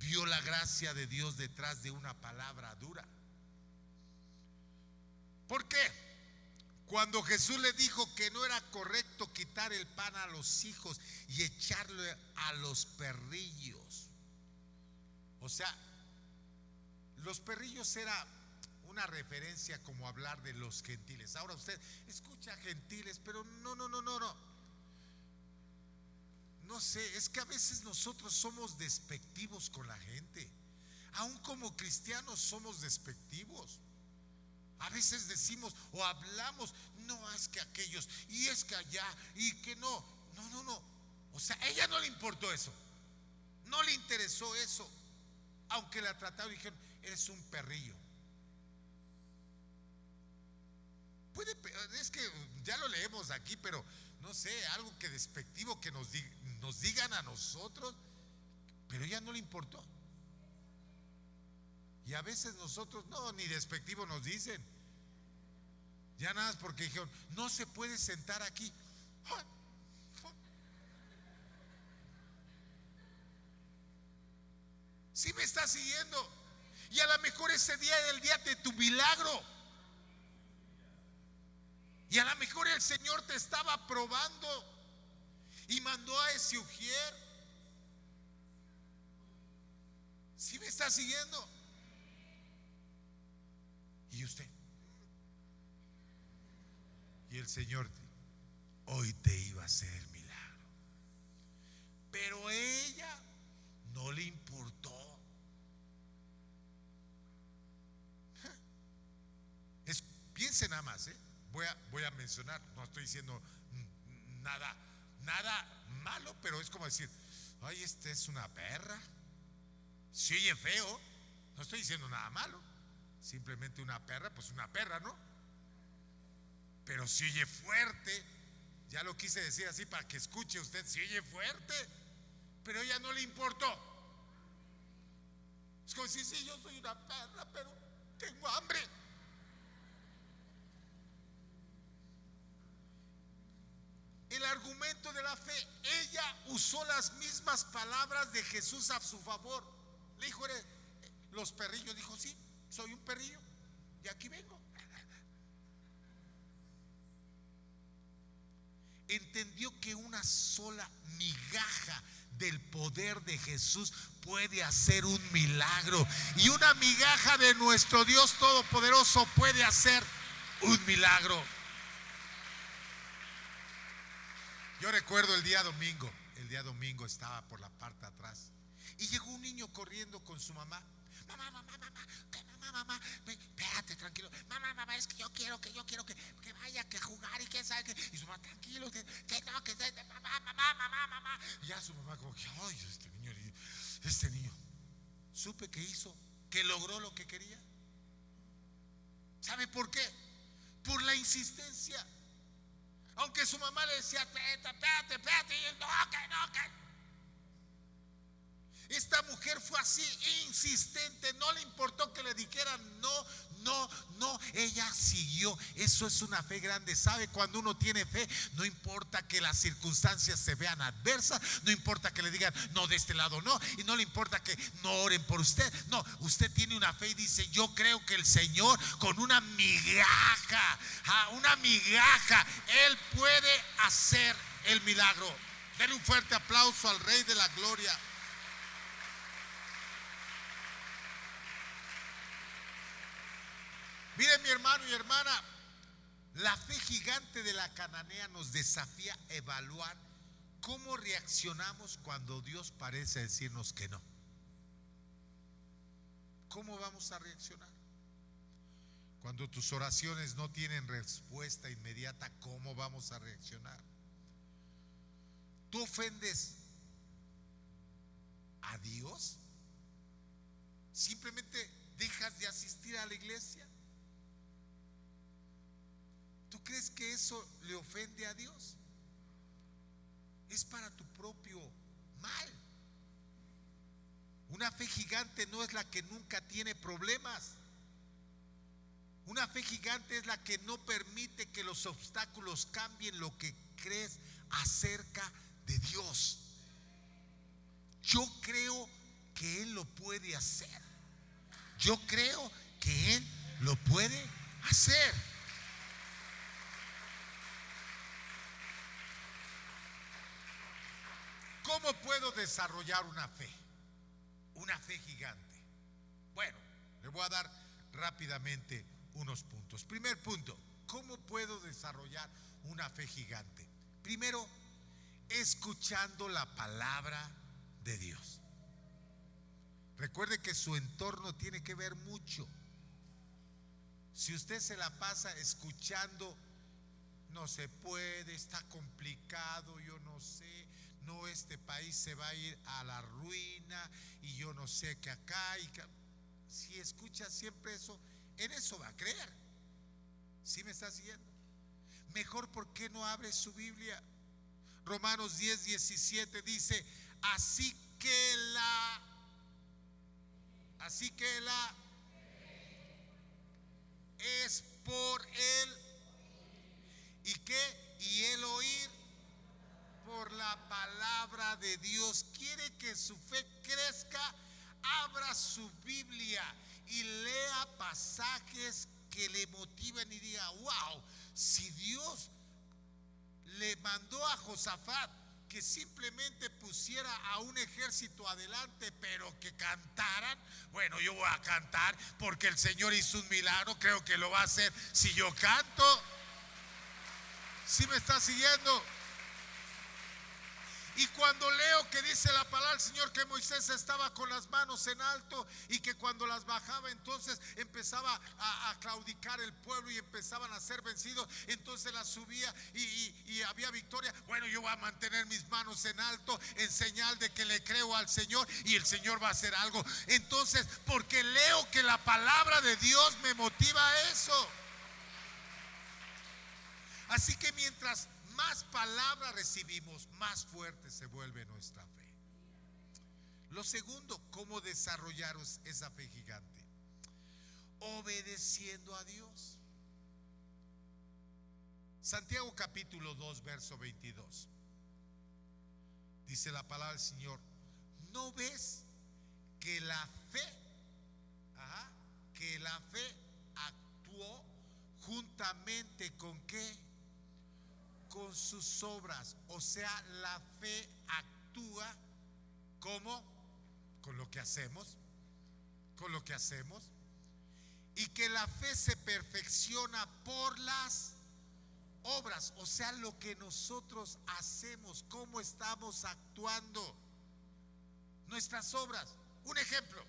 [SPEAKER 1] vio la gracia de Dios detrás de una palabra dura. ¿Por qué? Cuando Jesús le dijo que no era correcto quitar el pan a los hijos y echarle a los perrillos. O sea, los perrillos era una referencia como hablar de los gentiles. Ahora usted escucha gentiles, pero no. No sé, es que a veces nosotros somos despectivos con la gente. Aún como cristianos somos despectivos. A veces decimos o hablamos, no, es que aquellos, y es que allá, y que no. O sea, a ella no le importó eso, no le interesó eso. Aunque la trataron y dijeron, eres un perrillo. Es que ya lo leemos aquí, pero no sé, algo que despectivo que nos digan a nosotros, pero a ella no le importó. Y a veces nosotros no, ni despectivo nos dicen. Ya nada más porque dijeron, no se puede sentar aquí. ¿Sí me está siguiendo? Y a lo mejor ese día es el día de tu milagro. Y a lo mejor el Señor te estaba probando y mandó a ese ujier. ¿Sí me está siguiendo? ¿Y usted? Y el Señor, hoy te iba a hacer el milagro. Pero a ella no le importó. Piense nada más, voy a mencionar, no estoy diciendo nada malo, pero es como decir, ay, esta es una perra. Si oye feo, no estoy diciendo nada malo. Simplemente una perra, pues una perra, ¿no? Pero si oye fuerte, ya lo quise decir así para que escuche usted, si oye fuerte, pero a ella no le importó. Es como decir, sí, yo soy una perra, pero tengo hambre. El argumento de la fe, ella usó las mismas palabras de Jesús a su favor. Le dijo, los perrillos, dijo, sí, soy un perrillo y aquí vengo. Entendió que una sola migaja del poder de Jesús puede hacer un milagro, y una migaja de nuestro Dios Todopoderoso puede hacer un milagro. Yo recuerdo el día domingo estaba por la parte de atrás y llegó un niño corriendo con su mamá. Mamá, espérate, tranquilo. Mamá, es que yo quiero que vaya a jugar y que sabe que. Y su mamá, tranquilo, que mamá. Y ya su mamá como que, ay, este niño. Supe que hizo, que logró lo que quería. ¿Sabe por qué? Por la insistencia. Aunque su mamá le decía, espérate, y él, no. Esta mujer fue así, insistente, no le importó que le dijeran no. Ella siguió. Eso es una fe grande. ¿Sabe? Cuando uno tiene fe, no importa que las circunstancias se vean adversas, no importa que le digan no, de este lado no, y no le importa que no oren por usted. No, usted tiene una fe y dice, yo creo que el Señor con una migaja, Él puede hacer el milagro. Denle un fuerte aplauso al Rey de la Gloria. Miren, mi hermano y hermana, la fe gigante de la cananea nos desafía a evaluar ¿cómo reaccionamos cuando Dios parece decirnos que no? ¿Cómo vamos a reaccionar? Cuando tus oraciones no tienen respuesta inmediata, ¿cómo vamos a reaccionar? ¿Tú ofendes a Dios? ¿Simplemente dejas de asistir a la iglesia? ¿Tú crees que eso le ofende a Dios? Es para tu propio mal. Una fe gigante no es la que nunca tiene problemas. Una fe gigante es la que no permite que los obstáculos cambien lo que crees acerca de Dios. Yo creo que Él lo puede hacer. Yo creo que Él lo puede hacer. ¿Cómo puedo desarrollar una fe? Una fe gigante. Bueno, le voy a dar rápidamente unos puntos. Primer punto, ¿cómo puedo desarrollar una fe gigante? Primero, escuchando la palabra de Dios. Recuerde que su entorno tiene que ver mucho. Si usted se la pasa escuchando, no se puede, está complicado, yo no sé, no, este país se va a ir a la ruina y yo no sé que acá y que, si escucha siempre eso, en eso va a creer. ¿Sí me está siguiendo? Mejor, ¿por qué no abre su Biblia? Romanos 10:17 dice: así que la es por él. ¿Y qué? Y el oír por la palabra de Dios. ¿Quiere que su fe crezca? Abra su Biblia y lea pasajes que le motiven y diga: wow, si Dios le mandó a Josafat que simplemente pusiera a un ejército adelante, pero que cantaran, bueno, yo voy a cantar porque el Señor hizo un milagro, creo que lo va a hacer si yo canto. ¿Sí me está siguiendo? Y cuando leo que dice la palabra del Señor que Moisés estaba con las manos en alto y que cuando las bajaba entonces empezaba a claudicar el pueblo y empezaban a ser vencidos, entonces las subía y había victoria. Bueno, yo voy a mantener mis manos en alto en señal de que le creo al Señor y el Señor va a hacer algo. Entonces, porque leo que la palabra de Dios me motiva a eso. Así que mientras más palabra recibimos, más fuerte se vuelve nuestra fe. Lo segundo, ¿cómo desarrollar esa fe gigante? Obedeciendo a Dios. Santiago capítulo 2, verso 22. Dice la palabra del Señor: ¿no ves que la fe, actuó juntamente con qué? Con sus obras. O sea, la fe actúa como con lo que hacemos, y que la fe se perfecciona por las obras, o sea, lo que nosotros hacemos, cómo estamos actuando, nuestras obras. Un ejemplo,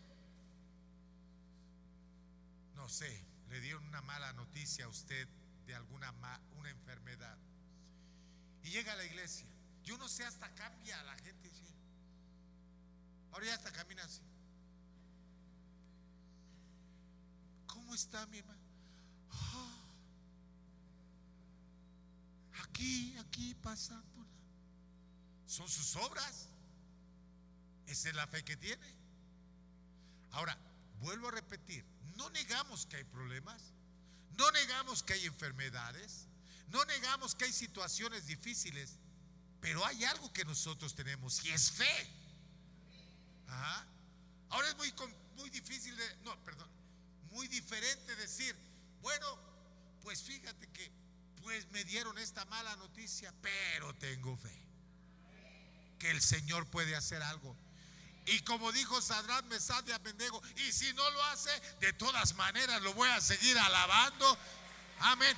[SPEAKER 1] no sé, le dieron una mala noticia a usted de una enfermedad y llega a la iglesia. Yo no sé, hasta cambia a la gente, ¿sí? Ahora ya hasta camina así. ¿Cómo está mi hermano? Aquí pasándola. Son sus obras. Esa es la fe que tiene. Ahora, vuelvo a repetir, no negamos que hay problemas, no negamos que hay enfermedades, no negamos que hay situaciones difíciles, pero hay algo que nosotros tenemos y es fe. Ahora es muy difícil muy diferente decir: bueno, pues fíjate que pues me dieron esta mala noticia, pero tengo fe que el Señor puede hacer algo. Y como dijo Sadrach, Mesach y Abednego, y si no lo hace, de todas maneras lo voy a seguir alabando. Amén.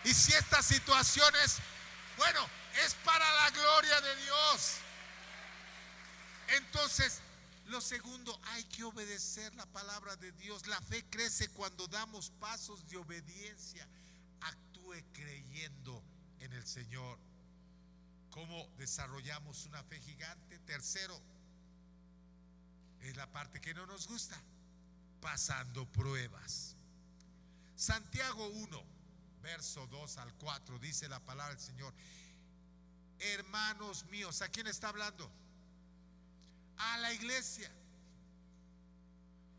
[SPEAKER 1] Y si estas situaciones, bueno, Es para la gloria de Dios. Entonces, lo segundo, hay que obedecer la palabra de Dios. La fe crece cuando damos pasos de obediencia. Actúe creyendo en el Señor. ¿Cómo desarrollamos una fe gigante? Tercero, es la parte que no nos gusta: pasando pruebas. Santiago 1, verso 2 al 4, dice la palabra del Señor: hermanos míos. ¿A quién está hablando? A la iglesia.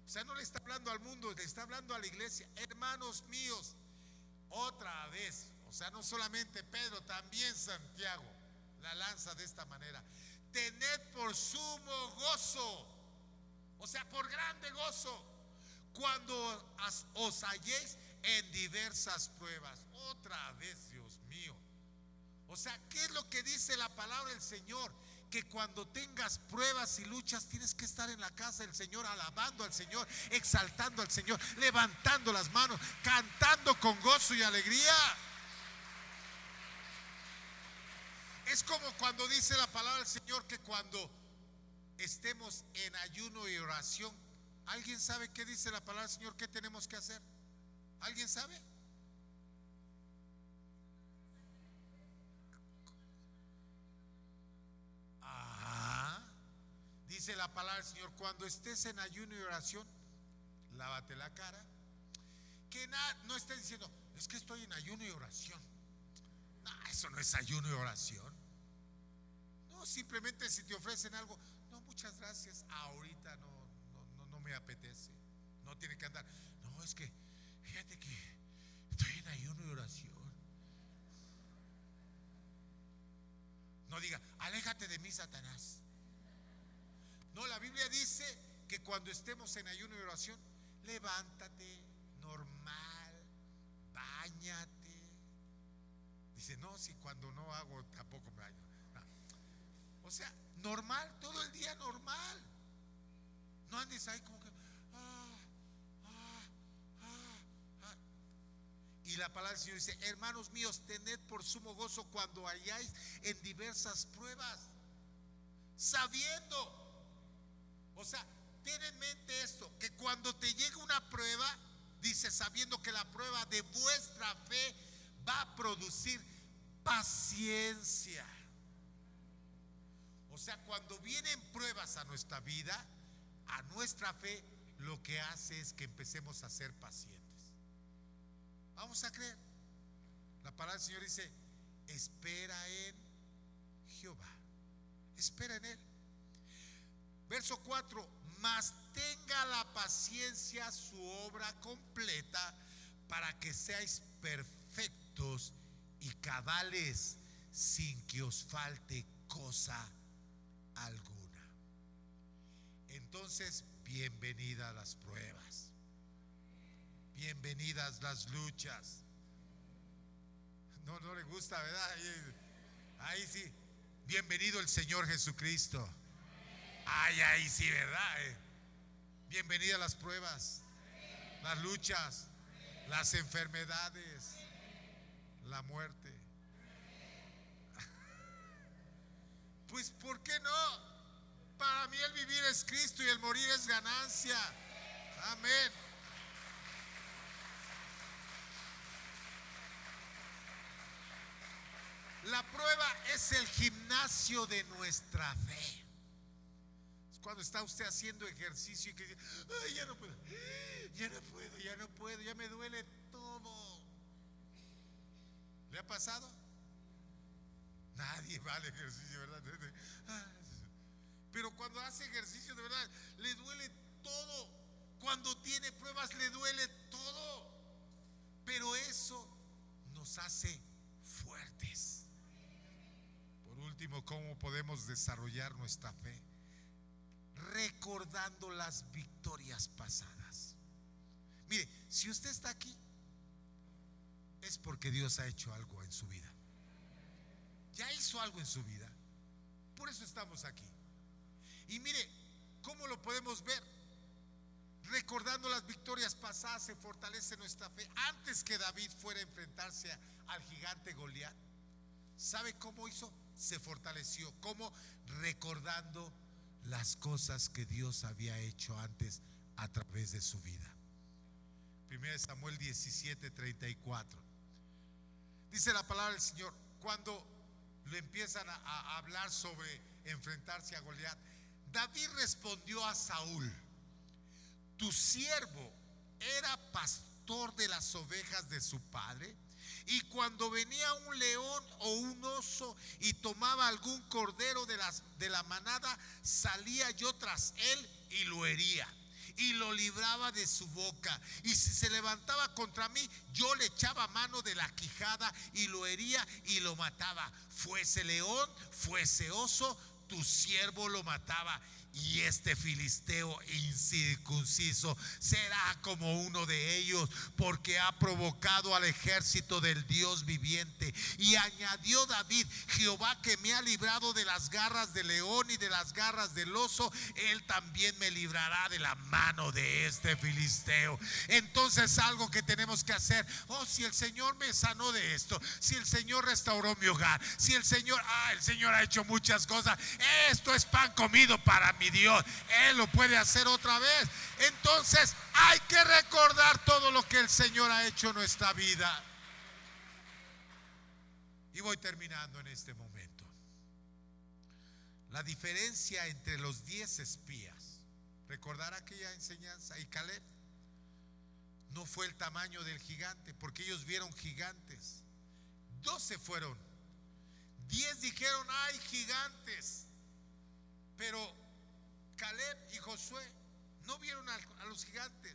[SPEAKER 1] O sea, no le está hablando al mundo, le está hablando a la iglesia. Hermanos míos, otra vez. O sea, no solamente Pedro, también Santiago la lanza de esta manera: tened por sumo gozo, o sea, por grande gozo, cuando os halléis en diversas pruebas. Otra vez, Dios mío. O sea, ¿qué es lo que dice la palabra del Señor? Que cuando tengas pruebas y luchas, tienes que estar en la casa del Señor, alabando al Señor, exaltando al Señor, levantando las manos, cantando con gozo y alegría. Es como cuando dice la palabra del Señor que cuando estemos en ayuno y oración, ¿alguien sabe qué dice la palabra del Señor? ¿Qué tenemos que hacer? ¿Alguien sabe? Dice la palabra del Señor: cuando estés en ayuno y oración, lávate la cara. Que no estés diciendo: es que estoy en ayuno y oración. No, eso no es ayuno y oración. No, simplemente si te ofrecen algo, no, muchas gracias, ahorita no me apetece. No tiene que andar: no, es que fíjate que estoy en ayuno y oración. No diga: aléjate de mí, Satanás. No, la Biblia dice que cuando estemos en ayuno y oración, levántate normal, báñate. Dice: no, si cuando no hago tampoco me baño. No. O sea, normal, todo el día normal. No andes ahí como que Y la palabra del Señor dice: hermanos míos, tened por sumo gozo cuando halláis en diversas pruebas, sabiendo. O sea, ten en mente esto, que cuando te llegue una prueba, dice, sabiendo que la prueba de vuestra fe va a producir paciencia. O sea, cuando vienen pruebas a nuestra vida, a nuestra fe, lo que hace es que empecemos a ser pacientes. Vamos a creer. La palabra del Señor dice: espera en Jehová, espera en Él. Verso 4: mas tenga la paciencia su obra completa, para que seáis perfectos y cabales, sin que os falte cosa alguna. Entonces, bienvenidas las pruebas, bienvenidas las luchas. No le gusta, ¿verdad? Ahí sí. Bienvenido el Señor Jesucristo. Ahí sí, ¿verdad? Bienvenida las pruebas, las luchas, las enfermedades, la muerte. Pues ¿por qué no? Para mí el vivir es Cristo y el morir es ganancia. Amén. La prueba es el gimnasio de nuestra fe. Cuando está usted haciendo ejercicio y que dice: ay, ya no puedo, ya me duele todo. ¿Le ha pasado? Nadie va al ejercicio, ¿verdad? Pero cuando hace ejercicio de verdad, le duele todo. Cuando tiene pruebas, le duele todo. Pero eso nos hace fuertes. Por último, ¿cómo podemos desarrollar nuestra fe? Recordando las victorias pasadas. Mire, si usted está aquí, es porque Dios ha hecho algo en su vida. Ya hizo algo en su vida. Por eso estamos aquí. Y mire, ¿cómo lo podemos ver? Recordando las victorias pasadas se fortalece nuestra fe. Antes que David fuera a enfrentarse al gigante Goliat, ¿Sabe cómo hizo? Se fortaleció. ¿Cómo? Recordando las cosas que Dios había hecho antes a través de su vida. 1 Samuel 17:34. Dice la palabra del Señor, cuando le empiezan a hablar sobre enfrentarse a Goliat, David respondió a Saúl: tu siervo era pastor de las ovejas de su padre, y cuando venía un león o un oso y tomaba algún cordero de la manada, salía yo tras él y lo hería y lo libraba de su boca, y si se levantaba contra mí, yo le echaba mano de la quijada y lo hería y lo mataba. Fuese león, fuese oso, tu siervo lo mataba. Y este filisteo incircunciso será como uno de ellos, porque ha provocado al ejército del Dios viviente. Y añadió David: Jehová, que me ha librado de las garras del león y de las garras del oso, él también me librará de la mano de este filisteo. Entonces, algo que tenemos que hacer: oh, si el Señor me sanó de esto, si el Señor restauró mi hogar, si el Señor ha hecho muchas cosas, esto es pan comido para mi Dios, Él lo puede hacer otra vez. Entonces hay que recordar todo lo que el Señor ha hecho en nuestra vida. Y voy terminando en este momento. La diferencia entre los 10 espías, recordar aquella enseñanza, y Caleb, no fue el tamaño del gigante, porque ellos vieron gigantes. 12 fueron, 10 dijeron: hay gigantes. Pero Caleb y Josué no vieron a los gigantes.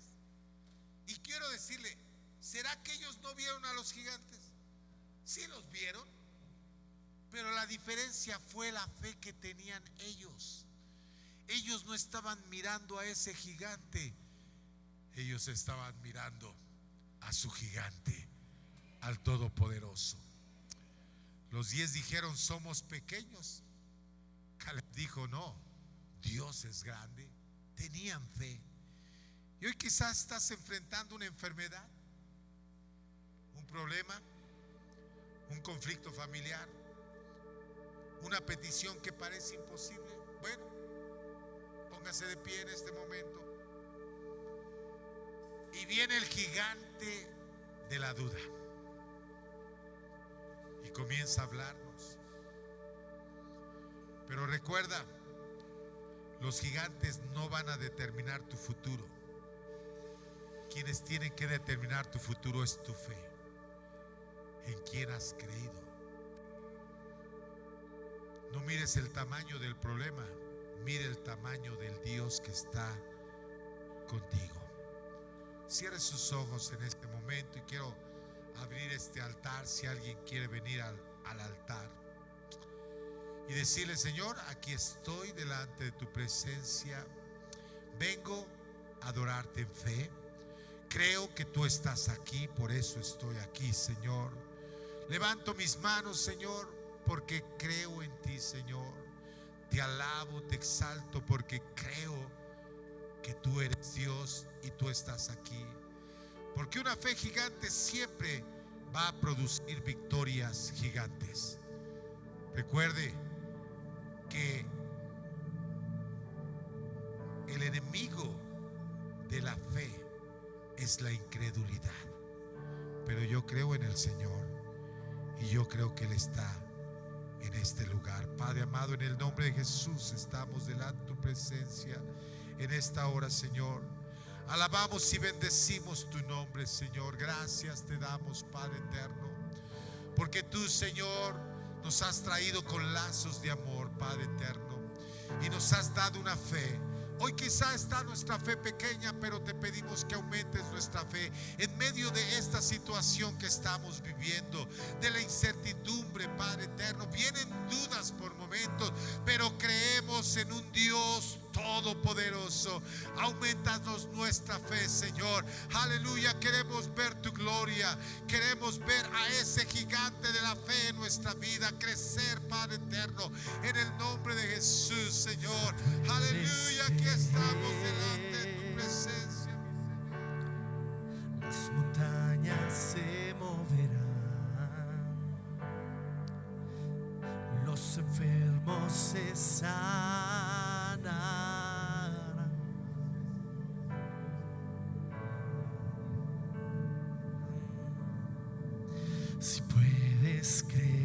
[SPEAKER 1] Y quiero decirle, ¿será que ellos no vieron a los gigantes? Sí los vieron, pero la diferencia fue la fe que tenían ellos. Ellos no estaban mirando a ese gigante, ellos estaban mirando a su gigante, al Todopoderoso. Los 10 dijeron: somos pequeños. Caleb dijo: no, Dios es grande. Tenían fe. Y hoy quizás estás enfrentando una enfermedad, un problema, un conflicto familiar, una petición que parece imposible. Bueno, póngase de pie en este momento. Y viene el gigante de la duda y comienza a hablarnos. Pero recuerda, los gigantes no van a determinar tu futuro. Quienes tienen que determinar tu futuro es tu fe, en quien has creído. No mires el tamaño del problema, mire el tamaño del Dios que está contigo. Cierre sus ojos en este momento y quiero abrir este altar. Si alguien quiere venir al altar y decirle: Señor, aquí estoy delante de tu presencia, vengo a adorarte en fe, creo que tú estás aquí, por eso estoy aquí, Señor. Levanto mis manos, Señor, porque creo en ti, Señor. Te alabo, te exalto, porque creo que tú eres Dios y tú estás aquí. Porque una fe gigante siempre va a producir victorias gigantes. Recuerde que el enemigo de la fe es la incredulidad. Pero yo creo en el Señor y yo creo que Él está en este lugar. Padre amado, en el nombre de Jesús estamos delante de tu presencia en esta hora, Señor. Alabamos y bendecimos tu nombre, Señor. Gracias te damos, Padre eterno, porque tú, Señor, nos has traído con lazos de amor, Padre eterno, y nos has dado una fe. Hoy quizá está nuestra fe pequeña, pero te pedimos que aumentes nuestra fe en medio de esta situación que estamos viviendo, de la incertidumbre, Padre eterno. Vienen dudas por momentos, pero creemos en un Dios todopoderoso. Aumentanos nuestra fe, Señor. Aleluya, queremos ver tu gloria, queremos ver a ese gigante de la fe en nuestra vida crecer, Padre eterno, en el nombre de Jesús, Señor. Aleluya, aquí estamos delante de tu presencia.
[SPEAKER 2] Las montañas se moverán si puedes creer.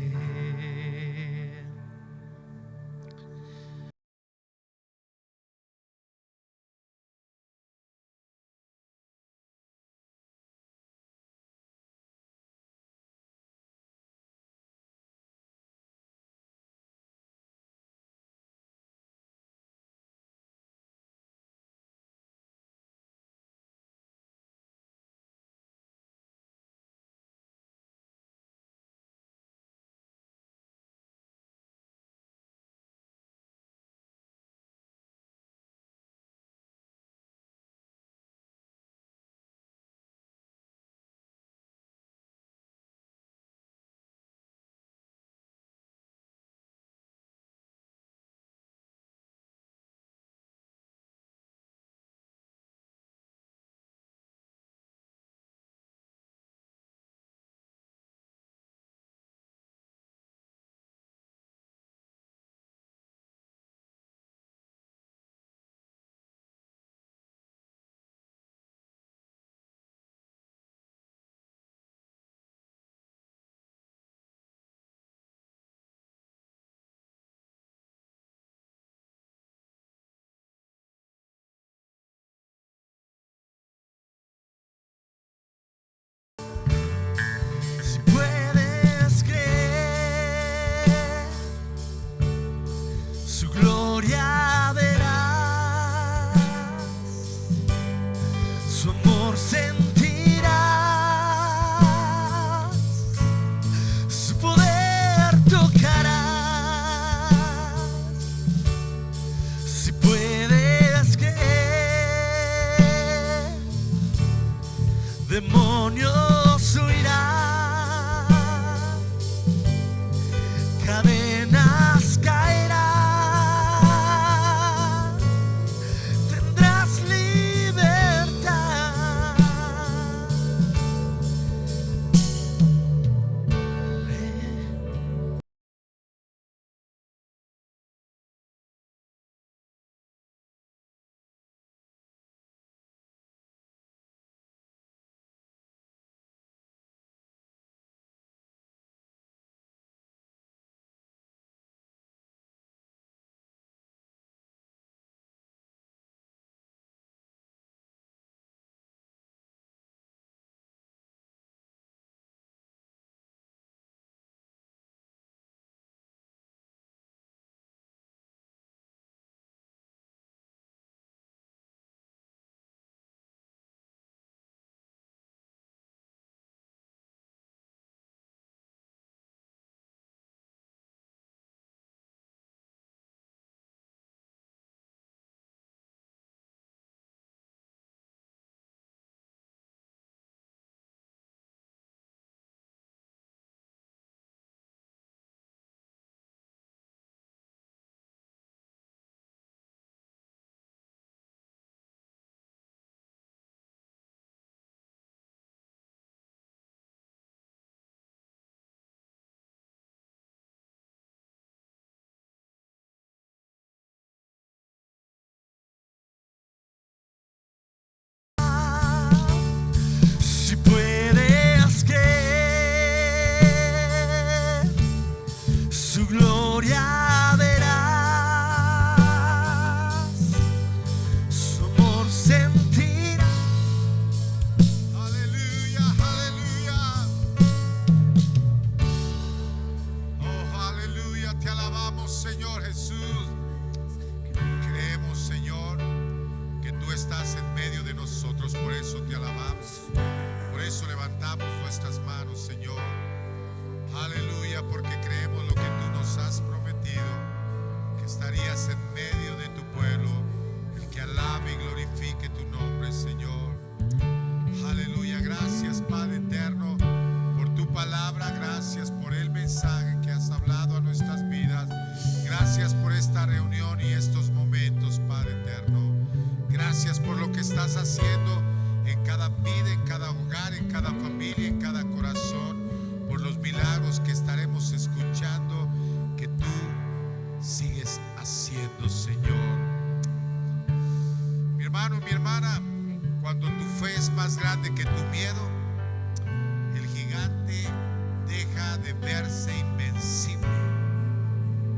[SPEAKER 1] verse invencible.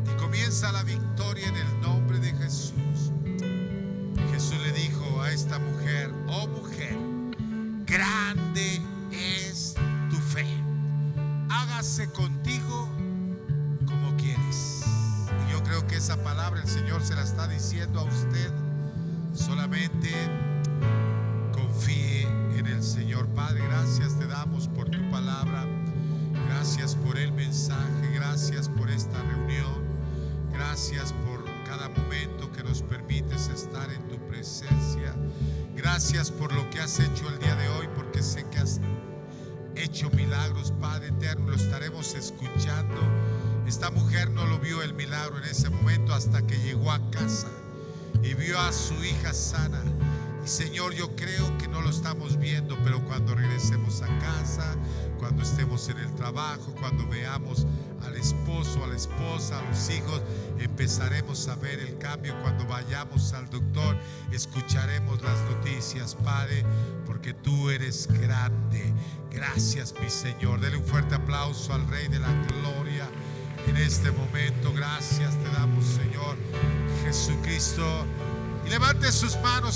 [SPEAKER 1] Y comienza la victoria en el nombre de Jesús. Jesús le dijo a esta mujer: oh mujer, grande es tu fe, hágase contigo como quieres. Y yo creo que esa palabra el Señor se la está diciendo a usted. Solamente confíe en el Señor. Padre, gracias te damos por tu palabra. Gracias por el mensaje. Gracias por esta reunión. Gracias por cada momento que nos permites estar en tu presencia. Gracias por lo que has hecho el día de hoy, porque sé que has hecho milagros, Padre eterno. Lo estaremos escuchando. Esta mujer no lo vio el milagro en ese momento hasta que llegó a casa y vio a su hija sana. Y Señor, yo creo que no lo estamos viendo, pero cuando regresemos a casa, cuando estemos en el trabajo, cuando veamos al esposo, a la esposa, a los hijos, empezaremos a ver el cambio. Cuando vayamos al doctor, escucharemos las noticias, Padre, porque tú eres grande. Gracias, mi Señor. Dele un fuerte aplauso al Rey de la Gloria en este momento. Gracias te damos, Señor Jesucristo. Y levante sus manos.